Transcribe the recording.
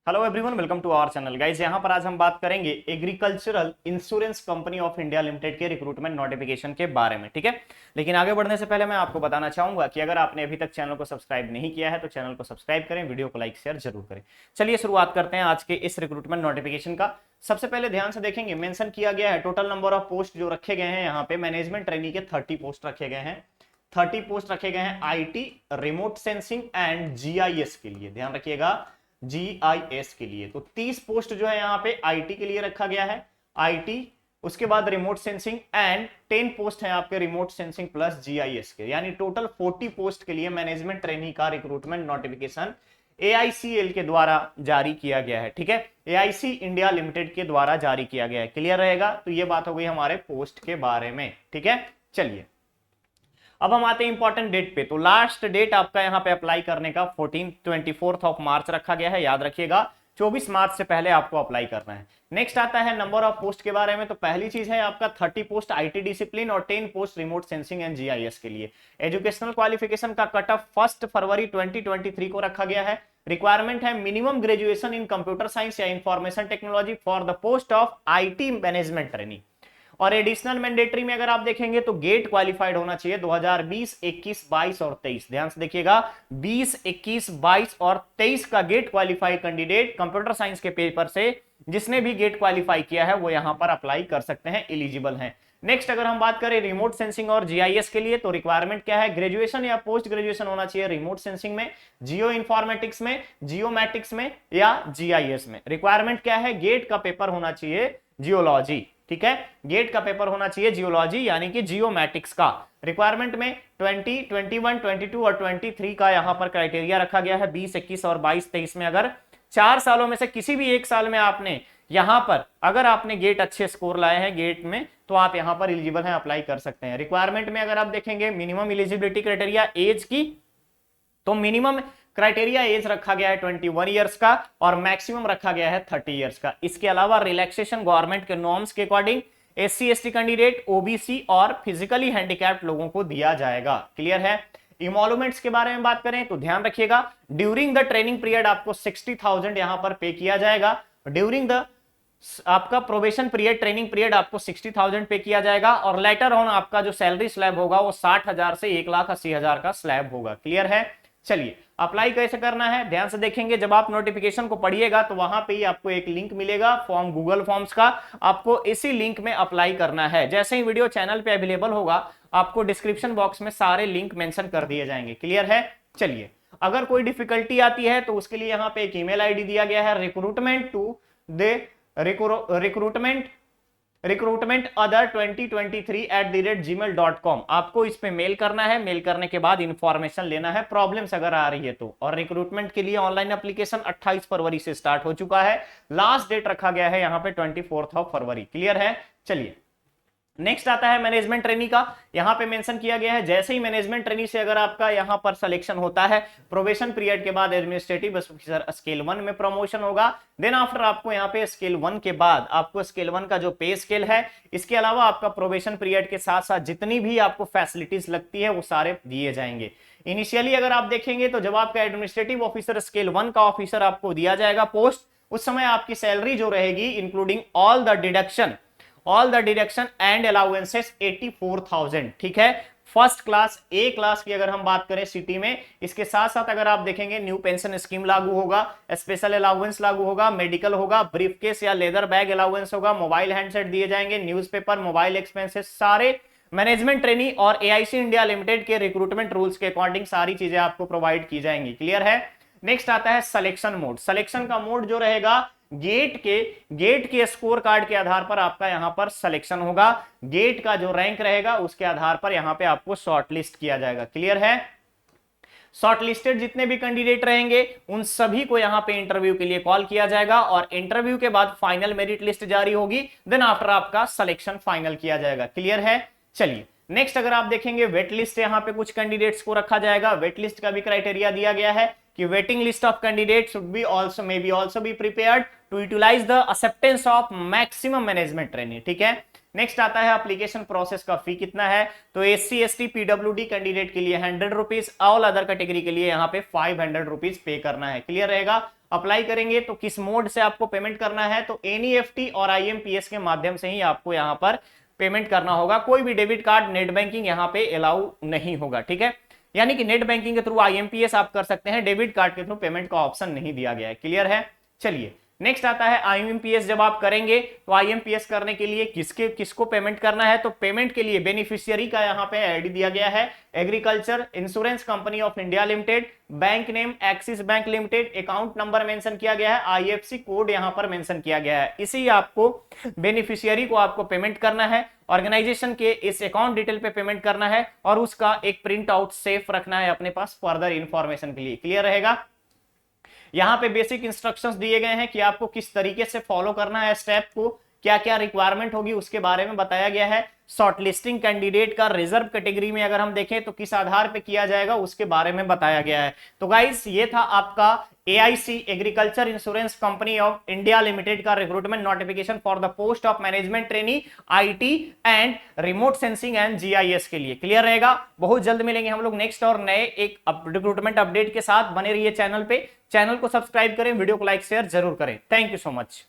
Hello everyone, welcome to our channel guys. यहाँ पर आज हम बात करेंगे agricultural insurance company of India limited के रिक्रूटमेंट नोटिफिकेशन के बारे में। ठीक है, लेकिन आगे बढ़ने से पहले मैं आपको बताना चाहूंगा कि अगर आपने अभी तक चैनल को सब्सक्राइब नहीं किया है तो चैनल को सब्सक्राइब करें, वीडियो को लाइक शेयर जरूर करें। चलिए शुरुआत करते हैं आज के इस रिक्रूटमेंट नोटिफिकेशन का। सबसे पहले ध्यान से देखेंगे, मेंशन किया गया है टोटल नंबर ऑफ पोस्ट जो रखे गए हैं यहाँ पे मैनेजमेंट ट्रेनी के 30 पोस्ट रखे गए हैं। 30 पोस्ट रखे गए हैं IT, remote sensing and GIS के लिए। ध्यान रखिएगा, जीआईएस के लिए तो 30 पोस्ट जो है यहाँ पे आईटी के लिए रखा गया है, आईटी, उसके बाद रिमोट सेंसिंग एंड 10 पोस्ट है आपके रिमोट सेंसिंग प्लस जीआईएस के, यानी टोटल 40 पोस्ट के लिए मैनेजमेंट ट्रेनी का रिक्रूटमेंट नोटिफिकेशन एआईसीएल के द्वारा जारी किया गया है। ठीक है, एआईसी इंडिया लिमिटेड के द्वारा जारी किया गया है। क्लियर रहेगा? तो ये बात हो गई हमारे पोस्ट के बारे में। ठीक है, चलिए अब हम आते हैं इंपॉर्टेंट डेट पे। तो लास्ट डेट आपका यहाँ पे अप्लाई करने का 24 ऑफ मार्च रखा गया है, याद रखिएगा 24 मार्च से पहले आपको अप्लाई करना है। नेक्स्ट आता है नंबर ऑफ पोस्ट के बारे में। तो पहली चीज है आपका 30 पोस्ट आईटी डिसिप्लिन और 10 post remote sensing and GIS के लिए। एजुकेशनल क्वालिफिकेशन का कट ऑफ 1 फरवरी 2023 को रखा गया है। रिक्वायरमेंट है minimum graduation in computer science या information technology for the post of IT management trainee. और एडिशनल मैंडेटरी में अगर आप देखेंगे तो गेट क्वालिफाइड होना चाहिए 2020, 21, 22 और 23। ध्यान से देखिएगा, 20, 21, 22 और 23 का GATE qualified candidate computer science के पेपर से जिसने भी गेट क्वालिफाई किया है वो यहां पर अप्लाई कर सकते हैं, एलिजिबल हैं। नेक्स्ट अगर हम बात करें रिमोट सेंसिंग और जीआईएस के लिए, तो रिक्वायरमेंट क्या है, ग्रेजुएशन या पोस्ट ग्रेजुएशन होना चाहिए रिमोट सेंसिंग में, जियो इन्फॉर्मेटिक्स में, जियोमैटिक्स में या जीआईएस में। रिक्वायरमेंट क्या है, गेट का पेपर होना चाहिए जियोलॉजी। ठीक है, गेट का पेपर होना चाहिए जियोलॉजी यानी कि जियोमैटिक्स का। रिक्वायरमेंट में 20, 21, 22 और 23 का यहां पर क्राइटेरिया रखा गया है। 20, 21 और 22, 23 में अगर 4 सालों में से किसी भी एक साल में आपने यहां पर अगर आपने गेट अच्छे स्कोर लाए हैं गेट में तो आप यहां पर एलिजिबल हैं, अप्लाई कर सकते हैं। रिक्वायरमेंट में अगर आप देखेंगे मिनिमम एलिजिबिलिटी क्राइटेरिया एज की, तो मिनिमम क्राइटेरिया एज रखा गया है 21 ईयर्स का और मैक्सिमम रखा गया है 30 ईयर्स का। इसके अलावा रिलैक्सेशन गवर्नमेंट के नॉर्म्स के according SC ST candidate, OBC और फिजिकली हैंडिकैप्ड लोगों को दिया जाएगा। क्लियर है? इमोलुमेंट्स के बारे में बात करें तो ध्यान रखिएगा, ड्यूरिंग द ट्रेनिंग पीरियड आपको 60,000 यहां पर पे किया जाएगा। ड्यूरिंग द आपका प्रोबेशन पीरियड, ट्रेनिंग पीरियड आपको 60,000 पे किया जाएगा और लेटर ऑन आपका जो सैलरी स्लैब होगा वो 60,000 से 1,80,000 का स्लैब होगा। क्लियर है? चलिए अप्लाई कैसे करना है ध्यान से देखेंगे। जब आप नोटिफिकेशन को पढ़िएगा तो वहां पे ही आपको एक लिंक मिलेगा फॉर्म, गूगल फॉर्म्स का, आपको इसी लिंक में अप्लाई करना है। जैसे ही वीडियो चैनल पे अवेलेबल होगा आपको डिस्क्रिप्शन बॉक्स में सारे लिंक मेंशन कर दिए जाएंगे। क्लियर है? चलिए, अगर कोई डिफिकल्टी आती है तो उसके लिए यहाँ पे एक ईमेल आईडी दिया गया है, recruitmentother2023@gmail.com। आपको इस पे मेल करना है, मेल करने के बाद इंफॉर्मेशन लेना है, प्रॉब्लम्स अगर आ रही है तो। और रिक्रूटमेंट के लिए ऑनलाइन एप्लीकेशन 28 फरवरी से स्टार्ट हो चुका है। लास्ट डेट रखा गया है यहाँ पे 24 ऑफ फरवरी। क्लियर है? चलिए नेक्स्ट आता है मैनेजमेंट ट्रेनी का। यहां पे मेंशन किया गया है, जैसे ही मैनेजमेंट ट्रेनी से अगर आपका यहां पर सिलेक्शन होता है, प्रोबेशन पीरियड के बाद एडमिनिस्ट्रेटिव ऑफिसर स्केल 1 में प्रमोशन होगा। देन आफ्टर आपको यहां पे स्केल 1 के बाद आपको स्केल 1 का जो पे स्केल है, इसके अलावा आपका प्रोबेशन पीरियड के साथ साथ जितनी भी आपको फैसिलिटीज लगती है वो सारे दिए जाएंगे। इनिशियली अगर आप देखेंगे तो जब आपका एडमिनिस्ट्रेटिव ऑफिसर स्केल 1 का ऑफिसर आपको दिया जाएगा पोस्ट, उस समय आपकी सैलरी जो रहेगी including all the deduction and allowances 84,000। ठीक है, फर्स्ट क्लास, ए क्लास की अगर हम बात करें सिटी में, इसके साथ साथ अगर आप देखेंगे न्यू पेंशन स्कीम लागू होगा, स्पेशल अलाउंस लागू होगा, मेडिकल होगा, ब्रीफकेस या लेदर बैग अलाउंस होगा, मोबाइल हैंडसेट दिए जाएंगे, न्यूज़पेपर, मोबाइल एक्सपेंसेस, सारे मैनेजमेंट ट्रेनी और एआईसी इंडिया लिमिटेड के रिक्रूटमेंट रूल्स के अकॉर्डिंग सारी चीजें आपको प्रोवाइड की जाएंगी। क्लियर है? नेक्स्ट आता है सिलेक्शन मोड। सिलेक्शन का मोड जो रहेगा गेट के स्कोर कार्ड के आधार पर आपका यहां पर सिलेक्शन होगा। गेट का जो रैंक रहेगा उसके आधार पर यहां पे आपको शॉर्टलिस्ट किया जाएगा। क्लियर है? शॉर्टलिस्टेड जितने भी कैंडिडेट रहेंगे उन सभी को यहां पे इंटरव्यू के लिए कॉल किया जाएगा और इंटरव्यू के बाद फाइनल मेरिट लिस्ट जारी होगी। देन आफ्टर आपका सिलेक्शन फाइनल किया जाएगा। क्लियर है? चलिए नेक्स्ट अगर आप देखेंगे वेट लिस्ट, यहां पे कुछ कैंडिडेट्स को रखा जाएगा। वेट लिस्ट का भी क्राइटेरिया दिया गया है कि waiting list of candidate should be also may be also be prepared to utilize the acceptance of maximum management training. ठीक है, नेक्स्ट आता है एप्लीकेशन प्रोसेस का फी कितना है। तो एससी एसटी पीडब्ल्यूडी कैंडिडेट के लिए 100 रुपीज, ऑल अदर कैटेगरी के लिए यहाँ पे 500 रुपीज पे करना है। क्लियर रहेगा? अप्लाई करेंगे तो किस मोड से आपको पेमेंट करना है, तो एनईएफटी और आईएमपीएस के माध्यम से ही आपको यहां पर पेमेंट करना होगा। कोई भी डेबिट कार्ड, नेट बैंकिंग यहां पे अलाउ नहीं होगा, ठीक है। यानी कि नेट बैंकिंग के थ्रू आईएमपीएस आप कर सकते हैं, डेबिट कार्ड के थ्रू पेमेंट का ऑप्शन नहीं दिया गया है। क्लियर है? चलिए नेक्स्ट आता है आईएमपीएस। जब आप करेंगे तो आईएमपीएस करने के लिए किसको पेमेंट करना है, तो पेमेंट के लिए बेनिफिशियरी का यहां पे आईडी दिया गया है, agriculture insurance company of India limited, bank name axis bank limited, account number mention किया गया है, आईएफएससी कोड यहां पर मेंशन किया गया है। इसी आपको बेनिफिशियरी को आपको पेमेंट करना है, ऑर्गेनाइजेशन के इस अकाउंट डिटेल पे पेमेंट करना है और उसका एक प्रिंट आउट सेफ रखना है अपने पास फर्दर इंफॉर्मेशन के लिए। क्लियर रहेगा? यहां पे बेसिक इंस्ट्रक्शंस दिए गए हैं कि आपको किस तरीके से फॉलो करना है स्टेप को, क्या क्या रिक्वायरमेंट होगी उसके बारे में बताया गया है। शॉर्टलिस्टिंग कैंडिडेट का रिजर्व कैटेगरी में अगर हम देखें तो किस आधार पे किया जाएगा उसके बारे में बताया गया है। तो गाइस ये था आपका AIC agriculture insurance company of India limited का recruitment notification for the post of management trainee IT and remote sensing and GIS के लिए। क्लियर रहेगा? बहुत जल्द मिलेंगे हम लोग नेक्स्ट और नए एक रिक्रूटमेंट अपडेट के साथ। बने रहिए चैनल पे, चैनल को सब्सक्राइब करें, वीडियो को लाइक शेयर जरूर करें। Thank you so much.